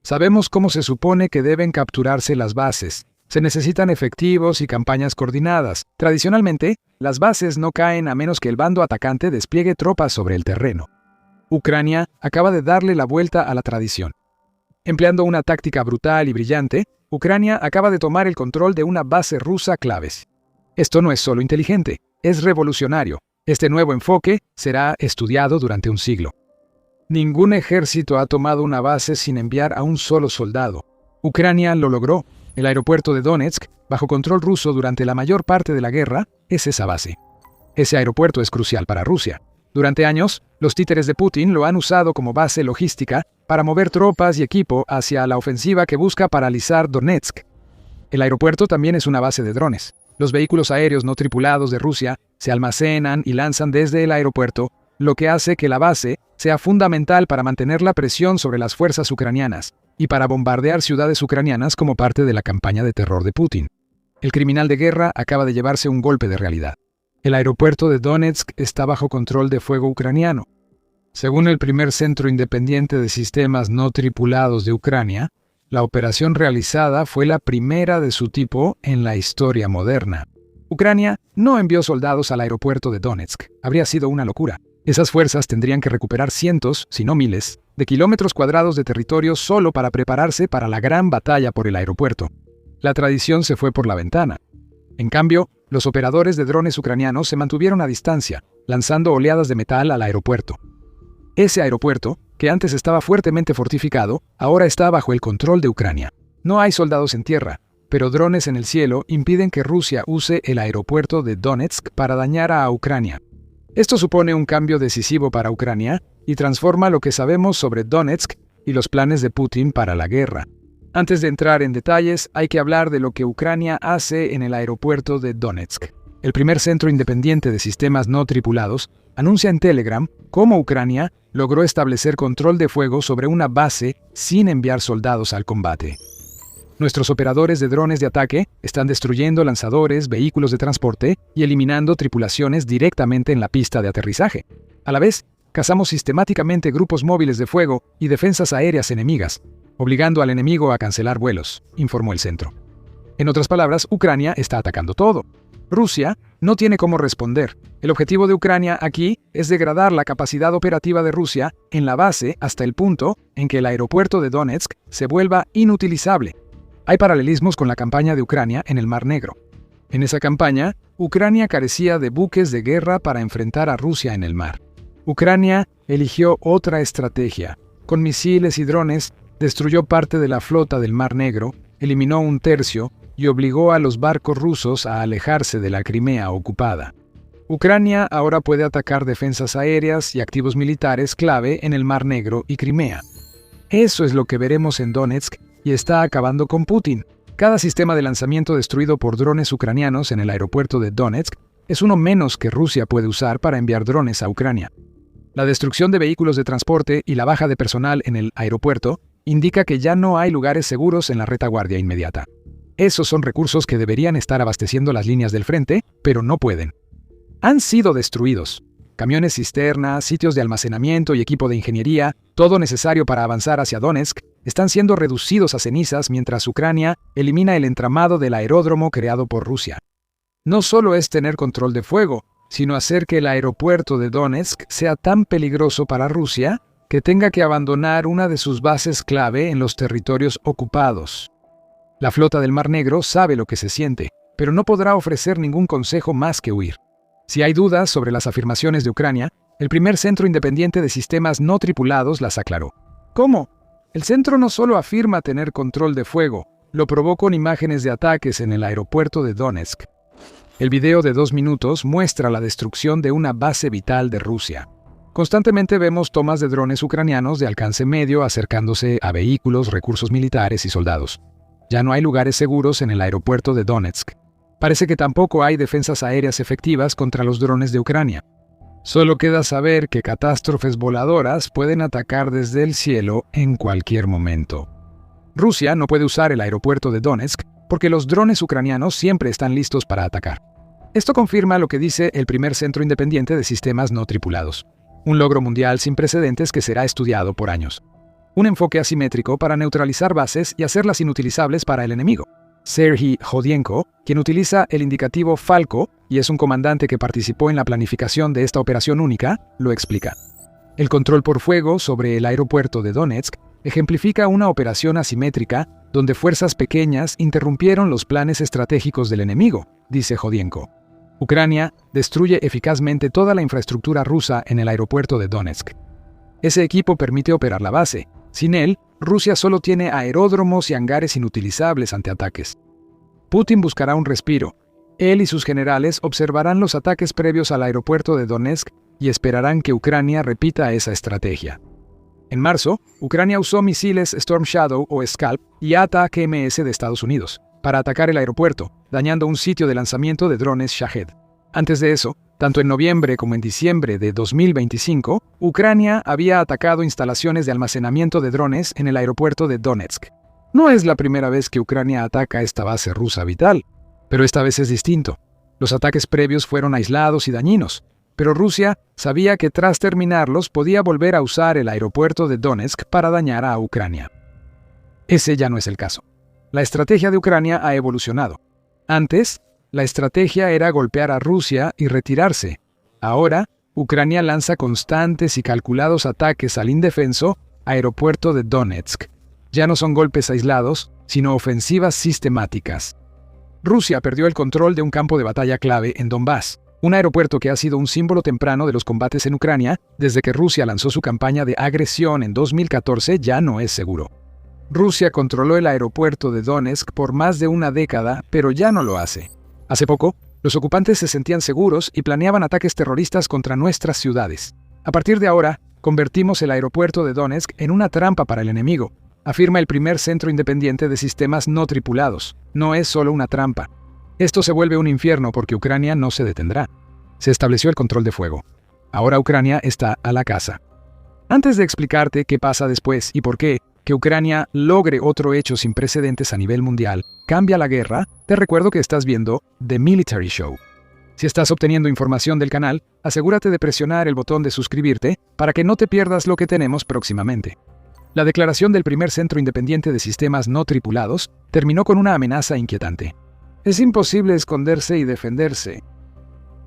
Sabemos cómo se supone que deben capturarse las bases. Se necesitan efectivos y campañas coordinadas. Tradicionalmente, las bases no caen a menos que el bando atacante despliegue tropas sobre el terreno. Ucrania acaba de darle la vuelta a la tradición. Empleando una táctica brutal y brillante, Ucrania acaba de tomar el control de una base rusa claves. Esto no es solo inteligente, es revolucionario. Este nuevo enfoque será estudiado durante un siglo. Ningún ejército ha tomado una base sin enviar a un solo soldado. Ucrania lo logró. El aeropuerto de Donetsk, bajo control ruso durante la mayor parte de la guerra, es esa base. Ese aeropuerto es crucial para Rusia. Durante años, los títeres de Putin lo han usado como base logística para mover tropas y equipo hacia la ofensiva que busca paralizar Donetsk. El aeropuerto también es una base de drones. Los vehículos aéreos no tripulados de Rusia se almacenan y lanzan desde el aeropuerto, lo que hace que la base sea fundamental para mantener la presión sobre las fuerzas ucranianas y para bombardear ciudades ucranianas como parte de la campaña de terror de Putin. El criminal de guerra acaba de llevarse un golpe de realidad. El aeropuerto de Donetsk está bajo control de fuego ucraniano. Según el primer Centro Independiente de Sistemas No Tripulados de Ucrania, la operación realizada fue la primera de su tipo en la historia moderna. Ucrania no envió soldados al aeropuerto de Donetsk. Habría sido una locura. Esas fuerzas tendrían que recuperar cientos, si no miles, de kilómetros cuadrados de territorio solo para prepararse para la gran batalla por el aeropuerto. La tradición se fue por la ventana. En cambio, los operadores de drones ucranianos se mantuvieron a distancia, lanzando oleadas de metal al aeropuerto. Ese aeropuerto, que antes estaba fuertemente fortificado, ahora está bajo el control de Ucrania. No hay soldados en tierra, pero drones en el cielo impiden que Rusia use el aeropuerto de Donetsk para dañar a Ucrania. Esto supone un cambio decisivo para Ucrania y transforma lo que sabemos sobre Donetsk y los planes de Putin para la guerra. Antes de entrar en detalles, hay que hablar de lo que Ucrania hace en el aeropuerto de Donetsk. El primer Centro Independiente de Sistemas No Tripulados anuncia en Telegram cómo Ucrania logró establecer control de fuego sobre una base sin enviar soldados al combate. Nuestros operadores de drones de ataque están destruyendo lanzadores, vehículos de transporte y eliminando tripulaciones directamente en la pista de aterrizaje. A la vez, cazamos sistemáticamente grupos móviles de fuego y defensas aéreas enemigas, obligando al enemigo a cancelar vuelos, informó el centro. En otras palabras, Ucrania está atacando todo. Rusia no tiene cómo responder. El objetivo de Ucrania aquí es degradar la capacidad operativa de Rusia en la base hasta el punto en que el aeropuerto de Donetsk se vuelva inutilizable. Hay paralelismos con la campaña de Ucrania en el Mar Negro. En esa campaña, Ucrania carecía de buques de guerra para enfrentar a Rusia en el mar. Ucrania eligió otra estrategia. Con misiles y drones, destruyó parte de la flota del Mar Negro, eliminó un tercio y obligó a los barcos rusos a alejarse de la Crimea ocupada. Ucrania ahora puede atacar defensas aéreas y activos militares clave en el Mar Negro y Crimea. Eso es lo que veremos en Donetsk y está acabando con Putin. Cada sistema de lanzamiento destruido por drones ucranianos en el aeropuerto de Donetsk es uno menos que Rusia puede usar para enviar drones a Ucrania. La destrucción de vehículos de transporte y la baja de personal en el aeropuerto indica que ya no hay lugares seguros en la retaguardia inmediata. Esos son recursos que deberían estar abasteciendo las líneas del frente, pero no pueden. Han sido destruidos. Camiones cisterna, sitios de almacenamiento y equipo de ingeniería, todo necesario para avanzar hacia Donetsk, están siendo reducidos a cenizas mientras Ucrania elimina el entramado del aeródromo creado por Rusia. No solo es tener control de fuego, sino hacer que el aeropuerto de Donetsk sea tan peligroso para Rusia que tenga que abandonar una de sus bases clave en los territorios ocupados. La flota del Mar Negro sabe lo que se siente, pero no podrá ofrecer ningún consejo más que huir. Si hay dudas sobre las afirmaciones de Ucrania, el primer Centro Independiente de Sistemas No Tripulados las aclaró. ¿Cómo? El centro no solo afirma tener control de fuego, lo probó con imágenes de ataques en el aeropuerto de Donetsk. El video de 2 minutos muestra la destrucción de una base vital de Rusia. Constantemente vemos tomas de drones ucranianos de alcance medio acercándose a vehículos, recursos militares y soldados. Ya no hay lugares seguros en el aeropuerto de Donetsk. Parece que tampoco hay defensas aéreas efectivas contra los drones de Ucrania. Solo queda saber que catástrofes voladoras pueden atacar desde el cielo en cualquier momento. Rusia no puede usar el aeropuerto de Donetsk porque los drones ucranianos siempre están listos para atacar. Esto confirma lo que dice el primer Centro Independiente de Sistemas No Tripulados, un logro mundial sin precedentes que será estudiado por años. un enfoque asimétrico para neutralizar bases y hacerlas inutilizables para el enemigo. Serhiy Hodienko, quien utiliza el indicativo Falco y es un comandante que participó en la planificación de esta operación única, lo explica. El control por fuego sobre el aeropuerto de Donetsk ejemplifica una operación asimétrica donde fuerzas pequeñas interrumpieron los planes estratégicos del enemigo, dice Hodienko. Ucrania destruye eficazmente toda la infraestructura rusa en el aeropuerto de Donetsk. Ese equipo permite operar la base. Sin él, Rusia solo tiene aeródromos y hangares inutilizables ante ataques. Putin buscará un respiro. Él y sus generales observarán los ataques previos al aeropuerto de Donetsk y esperarán que Ucrania repita esa estrategia. En marzo, Ucrania usó misiles Storm Shadow o Scalp y ATACMS de Estados Unidos para atacar el aeropuerto, dañando un sitio de lanzamiento de drones Shahed. Antes de eso, tanto en noviembre como en diciembre de 2025, Ucrania había atacado instalaciones de almacenamiento de drones en el aeropuerto de Donetsk. No es la primera vez que Ucrania ataca esta base rusa vital, pero esta vez es distinto. Los ataques previos fueron aislados y dañinos, pero Rusia sabía que tras terminarlos podía volver a usar el aeropuerto de Donetsk para dañar a Ucrania. Ese ya no es el caso. La estrategia de Ucrania ha evolucionado. Antes, la estrategia era golpear a Rusia y retirarse. Ahora, Ucrania lanza constantes y calculados ataques al indefenso aeropuerto de Donetsk. Ya no son golpes aislados, sino ofensivas sistemáticas. Rusia perdió el control de un campo de batalla clave en Donbass, un aeropuerto que ha sido un símbolo temprano de los combates en Ucrania desde que Rusia lanzó su campaña de agresión en 2014. Ya no es seguro. Rusia controló el aeropuerto de Donetsk por más de una década, pero ya no lo hace. Hace poco, los ocupantes se sentían seguros y planeaban ataques terroristas contra nuestras ciudades. A partir de ahora, convertimos el aeropuerto de Donetsk en una trampa para el enemigo, afirma el primer centro independiente de sistemas no tripulados. No es solo una trampa. Esto se vuelve un infierno porque Ucrania no se detendrá. Se estableció el control de fuego. Ahora Ucrania está a la caza. Antes de explicarte qué pasa después y por qué que Ucrania logre otro hecho sin precedentes a nivel mundial, cambia la guerra, te recuerdo que estás viendo The Military Show. Si estás obteniendo información del canal, asegúrate de presionar el botón de suscribirte para que no te pierdas lo que tenemos próximamente. La declaración del primer centro independiente de sistemas no tripulados terminó con una amenaza inquietante. Es imposible esconderse y defenderse.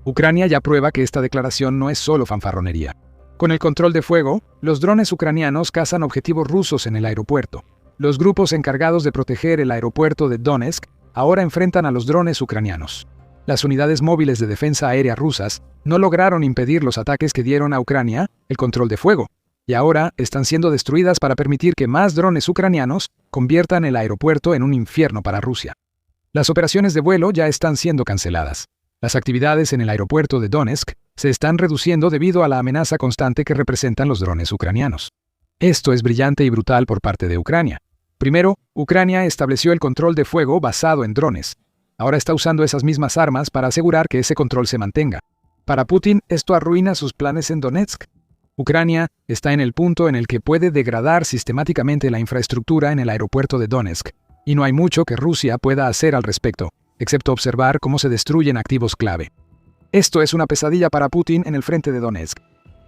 Ucrania ya prueba que esta declaración no es solo fanfarronería. Con el control de fuego, los drones ucranianos cazan objetivos rusos en el aeropuerto. Los grupos encargados de proteger el aeropuerto de Donetsk ahora enfrentan a los drones ucranianos. Las unidades móviles de defensa aérea rusas no lograron impedir los ataques que dieron a Ucrania el control de fuego, y ahora están siendo destruidas para permitir que más drones ucranianos conviertan el aeropuerto en un infierno para Rusia. Las operaciones de vuelo ya están siendo canceladas. Las actividades en el aeropuerto de Donetsk se están reduciendo debido a la amenaza constante que representan los drones ucranianos. Esto es brillante y brutal por parte de Ucrania. Primero, Ucrania estableció el control de fuego basado en drones. Ahora está usando esas mismas armas para asegurar que ese control se mantenga. Para Putin, esto arruina sus planes en Donetsk. Ucrania está en el punto en el que puede degradar sistemáticamente la infraestructura en el aeropuerto de Donetsk, y no hay mucho que Rusia pueda hacer al respecto, excepto observar cómo se destruyen activos clave. Esto es una pesadilla para Putin en el frente de Donetsk.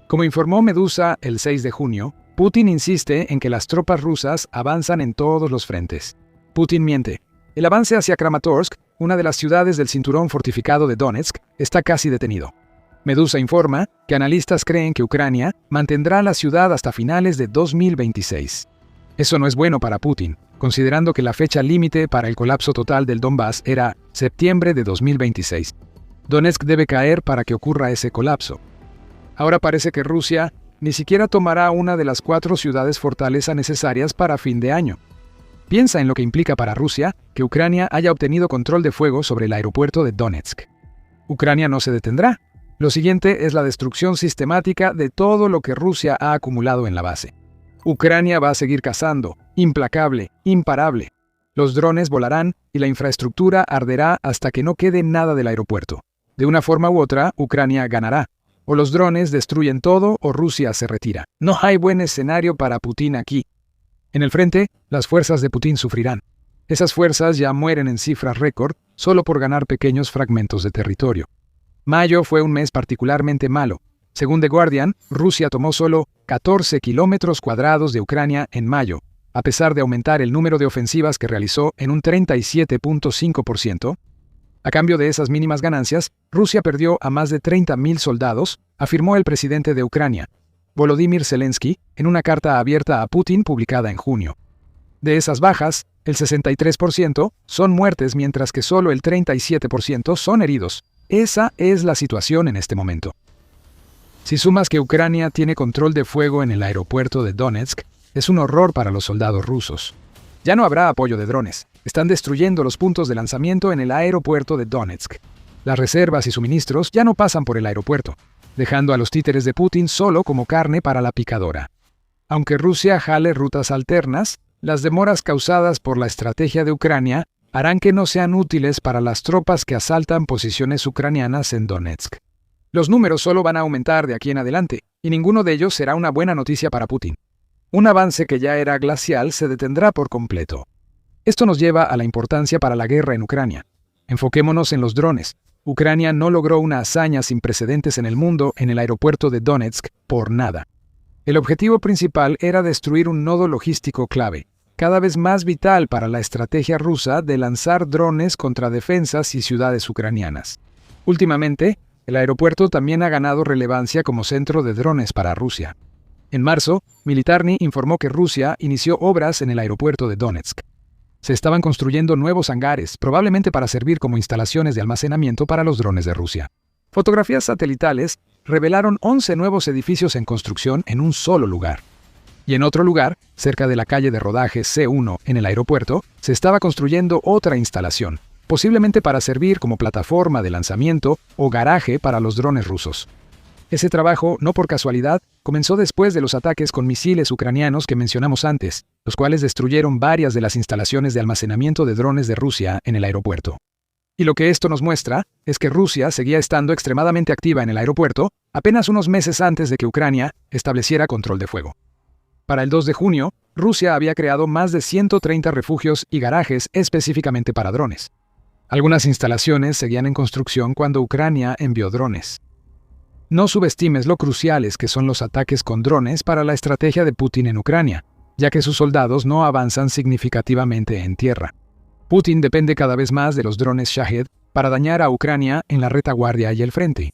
Como informó Medusa el 6 de junio, Putin insiste en que las tropas rusas avanzan en todos los frentes. Putin miente. El avance hacia Kramatorsk, una de las ciudades del cinturón fortificado de Donetsk, está casi detenido. Medusa informa que analistas creen que Ucrania mantendrá la ciudad hasta finales de 2026. Eso no es bueno para Putin, considerando que la fecha límite para el colapso total del Donbass era septiembre de 2026. Donetsk debe caer para que ocurra ese colapso. Ahora parece que Rusia ni siquiera tomará una de las 4 ciudades fortaleza necesarias para fin de año. Piensa en lo que implica para Rusia que Ucrania haya obtenido control de fuego sobre el aeropuerto de Donetsk. Ucrania no se detendrá. Lo siguiente es la destrucción sistemática de todo lo que Rusia ha acumulado en la base. Ucrania va a seguir cazando, implacable, imparable. Los drones volarán y la infraestructura arderá hasta que no quede nada del aeropuerto. De una forma u otra, Ucrania ganará. O los drones destruyen todo o Rusia se retira. No hay buen escenario para Putin aquí. En el frente, las fuerzas de Putin sufrirán. Esas fuerzas ya mueren en cifras récord solo por ganar pequeños fragmentos de territorio. Mayo fue un mes particularmente malo. Según The Guardian, Rusia tomó solo 14 kilómetros cuadrados de Ucrania en mayo, a pesar de aumentar el número de ofensivas que realizó en un 37.5%. A cambio de esas mínimas ganancias, Rusia perdió a más de 30.000 soldados, afirmó el presidente de Ucrania, Volodymyr Zelensky, en una carta abierta a Putin publicada en junio. De esas bajas, el 63% son muertes, mientras que solo el 37% son heridos. Esa es la situación en este momento. Si sumas que Ucrania tiene control de fuego en el aeropuerto de Donetsk, es un horror para los soldados rusos. Ya no habrá apoyo de drones. Están destruyendo los puntos de lanzamiento en el aeropuerto de Donetsk. Las reservas y suministros ya no pasan por el aeropuerto, dejando a los títeres de Putin solo como carne para la picadora. Aunque Rusia jale rutas alternas, las demoras causadas por la estrategia de Ucrania harán que no sean útiles para las tropas que asaltan posiciones ucranianas en Donetsk. Los números solo van a aumentar de aquí en adelante, y ninguno de ellos será una buena noticia para Putin. Un avance que ya era glacial se detendrá por completo. Esto nos lleva a la importancia para la guerra en Ucrania. Enfoquémonos en los drones. Ucrania no logró una hazaña sin precedentes en el mundo en el aeropuerto de Donetsk por nada. El objetivo principal era destruir un nodo logístico clave, cada vez más vital para la estrategia rusa de lanzar drones contra defensas y ciudades ucranianas. Últimamente, el aeropuerto también ha ganado relevancia como centro de drones para Rusia. En marzo, Militarny informó que Rusia inició obras en el aeropuerto de Donetsk. Se estaban construyendo nuevos hangares, probablemente para servir como instalaciones de almacenamiento para los drones de Rusia. Fotografías satelitales revelaron 11 nuevos edificios en construcción en un solo lugar. Y en otro lugar, cerca de la calle de rodaje C1 en el aeropuerto, se estaba construyendo otra instalación, posiblemente para servir como plataforma de lanzamiento o garaje para los drones rusos. Ese trabajo, no por casualidad, comenzó después de los ataques con misiles ucranianos que mencionamos antes, los cuales destruyeron varias de las instalaciones de almacenamiento de drones de Rusia en el aeropuerto. Y lo que esto nos muestra es que Rusia seguía estando extremadamente activa en el aeropuerto apenas unos meses antes de que Ucrania estableciera control de fuego. Para el 2 de junio, Rusia había creado más de 130 refugios y garajes específicamente para drones. Algunas instalaciones seguían en construcción cuando Ucrania envió drones. No subestimes lo cruciales que son los ataques con drones para la estrategia de Putin en Ucrania, ya que sus soldados no avanzan significativamente en tierra. Putin depende cada vez más de los drones Shahed para dañar a Ucrania en la retaguardia y el frente.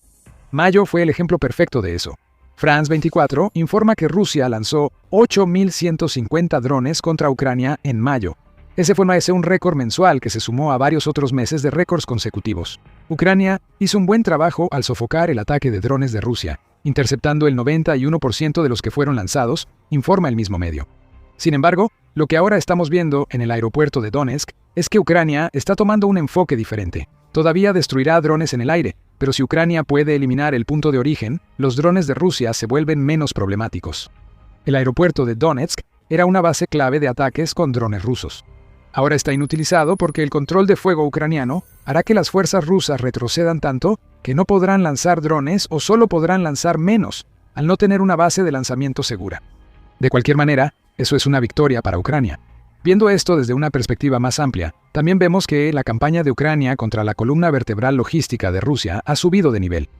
Mayo fue el ejemplo perfecto de eso. France 24 informa que Rusia lanzó 8.150 drones contra Ucrania en mayo. Ese fue un récord mensual que se sumó a varios otros meses de récords consecutivos. Ucrania hizo un buen trabajo al sofocar el ataque de drones de Rusia, interceptando el 91% de los que fueron lanzados, informa el mismo medio. Sin embargo, lo que ahora estamos viendo en el aeropuerto de Donetsk es que Ucrania está tomando un enfoque diferente. Todavía destruirá drones en el aire, pero si Ucrania puede eliminar el punto de origen, los drones de Rusia se vuelven menos problemáticos. El aeropuerto de Donetsk era una base clave de ataques con drones rusos. Ahora está inutilizado porque el control de fuego ucraniano hará que las fuerzas rusas retrocedan tanto que no podrán lanzar drones o solo podrán lanzar menos, al no tener una base de lanzamiento segura. De cualquier manera, eso es una victoria para Ucrania. Viendo esto desde una perspectiva más amplia, también vemos que la campaña de Ucrania contra la columna vertebral logística de Rusia ha subido de nivel.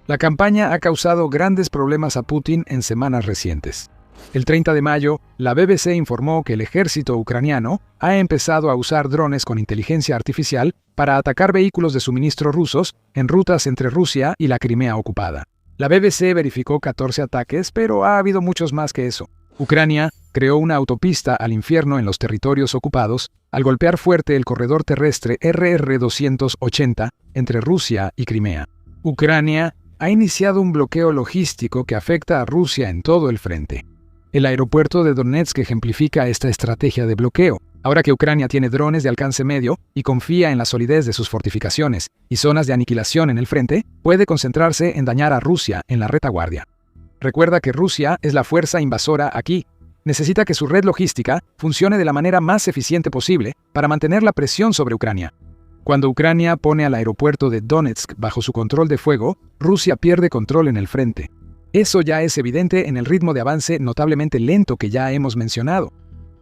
La campaña ha causado grandes problemas a Putin en semanas recientes. El 30 de mayo, la BBC informó que el ejército ucraniano ha empezado a usar drones con inteligencia artificial para atacar vehículos de suministro rusos en rutas entre Rusia y la Crimea ocupada. La BBC verificó 14 ataques, pero ha habido muchos más que eso. Ucrania creó una autopista al infierno en los territorios ocupados al golpear fuerte el corredor terrestre RR-280 entre Rusia y Crimea. Ucrania ha iniciado un bloqueo logístico que afecta a Rusia en todo el frente. El aeropuerto de Donetsk ejemplifica esta estrategia de bloqueo. Ahora que Ucrania tiene drones de alcance medio y confía en la solidez de sus fortificaciones y zonas de aniquilación en el frente, puede concentrarse en dañar a Rusia en la retaguardia. Recuerda que Rusia es la fuerza invasora aquí. Necesita que su red logística funcione de la manera más eficiente posible para mantener la presión sobre Ucrania. Cuando Ucrania pone al aeropuerto de Donetsk bajo su control de fuego, Rusia pierde control en el frente. Eso ya es evidente en el ritmo de avance notablemente lento que ya hemos mencionado.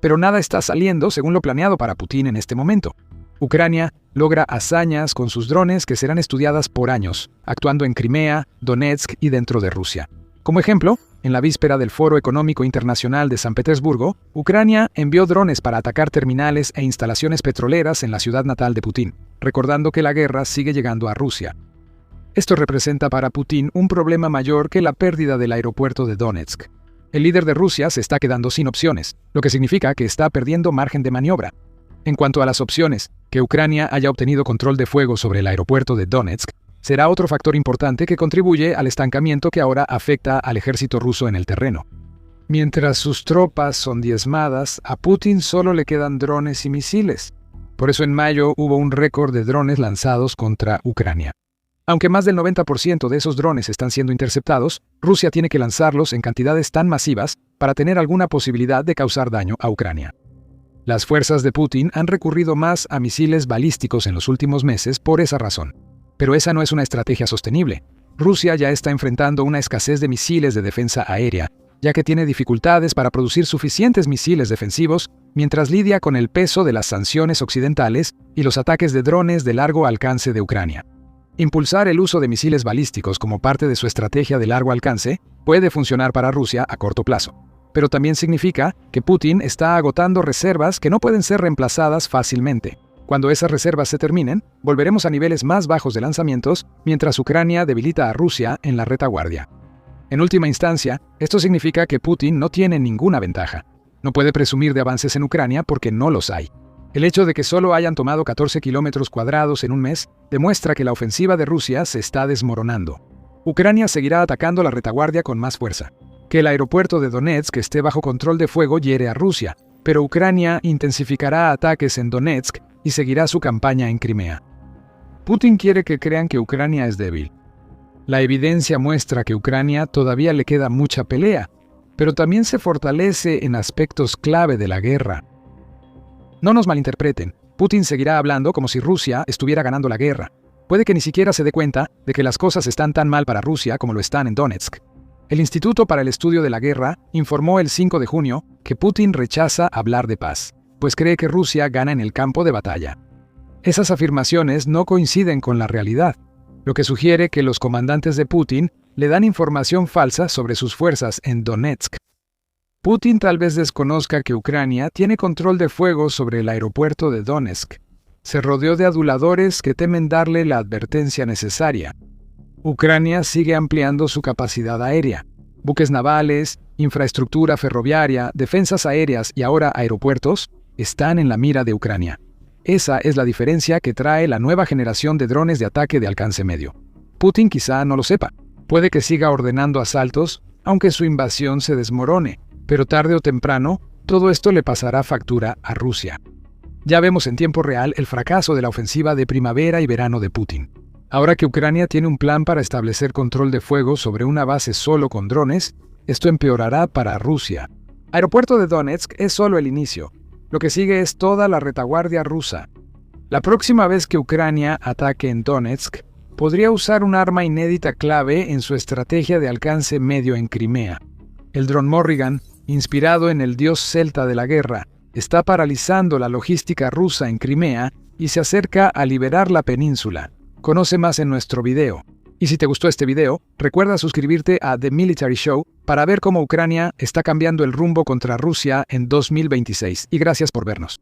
Pero nada está saliendo según lo planeado para Putin en este momento. Ucrania logra hazañas con sus drones que serán estudiadas por años, actuando en Crimea, Donetsk y dentro de Rusia. Como ejemplo, en la víspera del Foro Económico Internacional de San Petersburgo, Ucrania envió drones para atacar terminales e instalaciones petroleras en la ciudad natal de Putin, recordando que la guerra sigue llegando a Rusia. Esto representa para Putin un problema mayor que la pérdida del aeropuerto de Donetsk. El líder de Rusia se está quedando sin opciones, lo que significa que está perdiendo margen de maniobra. En cuanto a las opciones, que Ucrania haya obtenido control de fuego sobre el aeropuerto de Donetsk será otro factor importante que contribuye al estancamiento que ahora afecta al ejército ruso en el terreno. Mientras sus tropas son diezmadas, a Putin solo le quedan drones y misiles. Por eso en mayo hubo un récord de drones lanzados contra Ucrania. Aunque más del 90% de esos drones están siendo interceptados, Rusia tiene que lanzarlos en cantidades tan masivas para tener alguna posibilidad de causar daño a Ucrania. Las fuerzas de Putin han recurrido más a misiles balísticos en los últimos meses por esa razón. Pero esa no es una estrategia sostenible. Rusia ya está enfrentando una escasez de misiles de defensa aérea, ya que tiene dificultades para producir suficientes misiles defensivos mientras lidia con el peso de las sanciones occidentales y los ataques de drones de largo alcance de Ucrania. Impulsar el uso de misiles balísticos como parte de su estrategia de largo alcance puede funcionar para Rusia a corto plazo. Pero también significa que Putin está agotando reservas que no pueden ser reemplazadas fácilmente. Cuando esas reservas se terminen, volveremos a niveles más bajos de lanzamientos, mientras Ucrania debilita a Rusia en la retaguardia. En última instancia, esto significa que Putin no tiene ninguna ventaja. No puede presumir de avances en Ucrania porque no los hay. El hecho de que solo hayan tomado 14 kilómetros cuadrados en un mes demuestra que la ofensiva de Rusia se está desmoronando. Ucrania seguirá atacando la retaguardia con más fuerza. Que el aeropuerto de Donetsk esté bajo control de fuego hiere a Rusia, pero Ucrania intensificará ataques en Donetsk y seguirá su campaña en Crimea. Putin quiere que crean que Ucrania es débil. La evidencia muestra que Ucrania todavía le queda mucha pelea, pero también se fortalece en aspectos clave de la guerra. No nos malinterpreten, Putin seguirá hablando como si Rusia estuviera ganando la guerra. Puede que ni siquiera se dé cuenta de que las cosas están tan mal para Rusia como lo están en Donetsk. El Instituto para el Estudio de la Guerra informó el 5 de junio que Putin rechaza hablar de paz, pues cree que Rusia gana en el campo de batalla. Esas afirmaciones no coinciden con la realidad, lo que sugiere que los comandantes de Putin le dan información falsa sobre sus fuerzas en Donetsk. Putin tal vez desconozca que Ucrania tiene control de fuego sobre el aeropuerto de Donetsk. Se rodeó de aduladores que temen darle la advertencia necesaria. Ucrania sigue ampliando su capacidad aérea. Buques navales, infraestructura ferroviaria, defensas aéreas y ahora aeropuertos están en la mira de Ucrania. Esa es la diferencia que trae la nueva generación de drones de ataque de alcance medio. Putin quizá no lo sepa. Puede que siga ordenando asaltos, aunque su invasión se desmorone. Pero tarde o temprano, todo esto le pasará factura a Rusia. Ya vemos en tiempo real el fracaso de la ofensiva de primavera y verano de Putin. Ahora que Ucrania tiene un plan para establecer control de fuego sobre una base solo con drones, esto empeorará para Rusia. Aeropuerto de Donetsk es solo el inicio. Lo que sigue es toda la retaguardia rusa. La próxima vez que Ucrania ataque en Donetsk, podría usar un arma inédita clave en su estrategia de alcance medio en Crimea. El dron Morrigan, inspirado en el dios celta de la guerra, está paralizando la logística rusa en Crimea y se acerca a liberar la península. Conoce más en nuestro video. Y si te gustó este video, recuerda suscribirte a The Military Show para ver cómo Ucrania está cambiando el rumbo contra Rusia en 2026. Y gracias por vernos.